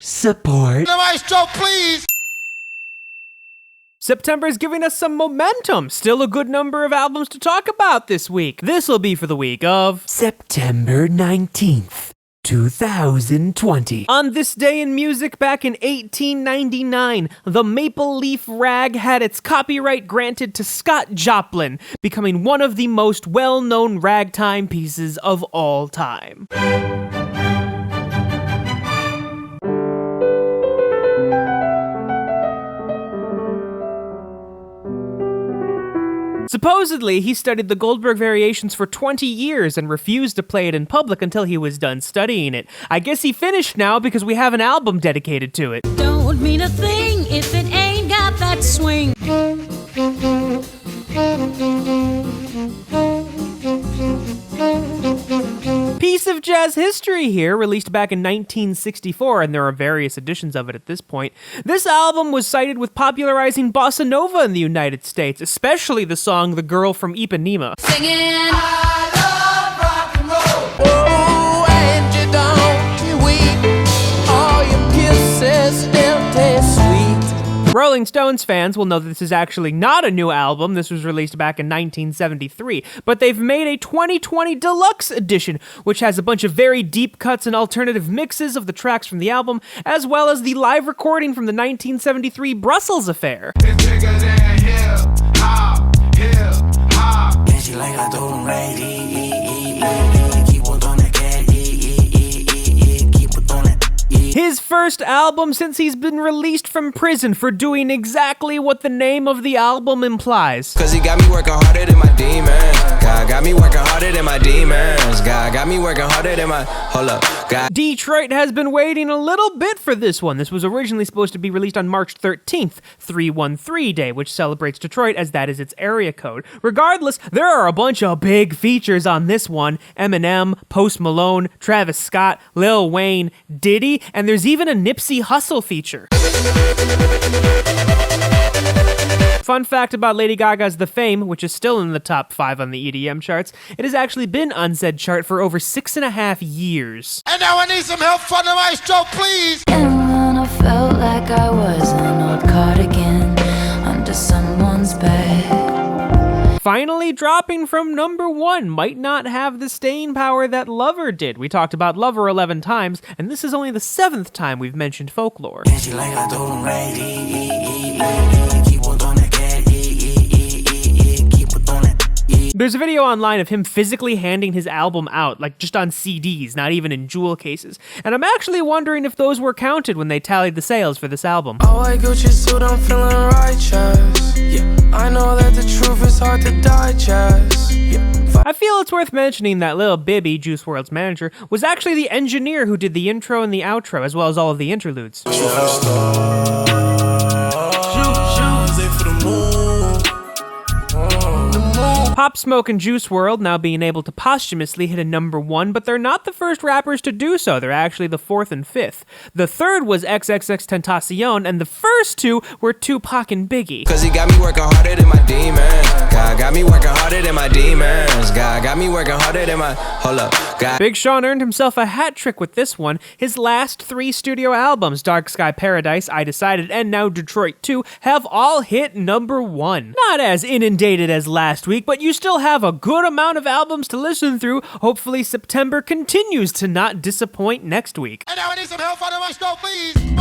Support. The maestro, please! September is giving us some momentum. Still a good number of albums to talk about this week. This'll be for the week of September 19th. 2020. On this day in music back in 1899, the Maple Leaf Rag had its copyright granted to Scott Joplin, becoming one of the most well-known ragtime pieces of all time. Supposedly, he studied the Goldberg variations for 20 years and refused to play it in public until he was done studying it. I guess he finished now because we have an album dedicated to it. Don't mean a thing if it ain't got that swing. Piece of jazz history here, released back in 1964, and there are various editions of it at this point. This album was cited with popularizing bossa nova in the United States, especially the song The Girl from Ipanema. Singing. I love rock and roll! Oh, and you don't weep. All your kisses still taste sweet. Rolling Stones fans will know that this is actually not a new album. This was released back in 1973, but they've made a 2020 deluxe edition, which has a bunch of very deep cuts and alternative mixes of the tracks from the album, as well as the live recording from the 1973 Brussels affair. It's bigger than hip hop, hip hop. And she like I told him right, keep on doing that, keep on doing that. His first album since he's been released from prison for doing exactly what the name of the album implies. Cause he got me working harder than my demons. God got me working harder than my demons. God got me working harder than my... Hold up. God. Detroit has been waiting a little bit for this one. This was originally supposed to be released on March 13th, 313 Day, which celebrates Detroit as that is its area code. Regardless, there are a bunch of big features on this one. Eminem, Post Malone, Travis Scott, Lil Wayne, Diddy, and there's even a Nipsey Hussle feature. Fun fact about Lady Gaga's The Fame, which is still in the top 5 on the EDM charts, it has actually been on said chart for over 6.5 years. And now I need some help from the maestro, please! And when I felt like I was an old cardigan under someone's bed. Finally dropping from number 1 might not have the staying power that Lover did. We talked about Lover 11 times, and this is only the 7th time we've mentioned Folklore. And she like I told him right, keep on doing that, keep on doing that. There's a video online of him physically handing his album out, like just on CDs, not even in jewel cases. And I'm actually wondering if those were counted when they tallied the sales for this album. Oh, I Gucci suit, I'm feeling righteous. Yeah, I know that the truth is hard to digest. Yeah. I feel it's worth mentioning that Lil Bibby, Juice WRLD's manager, was actually the engineer who did the intro and the outro, as well as all of the interludes. Pop Smoke and Juice WRLD now being able to posthumously hit a number 1, but they're not the first rappers to do so. They're actually the 4th and 5th. The 3rd was XXXTentacion, and the first 2 were Tupac and Biggie. Cause he got me working harder than my demons. God got me working harder than my demons. God got me working harder than my... Hold up. God. Big Sean earned himself a hat trick with this one. His last 3 studio albums, Dark Sky Paradise, I Decided, and now Detroit 2, have all hit number 1. Not as inundated as last week, but you still have a good amount of albums to listen through. Hopefully September continues to not disappoint next week. And now I need some help from the maestro, please!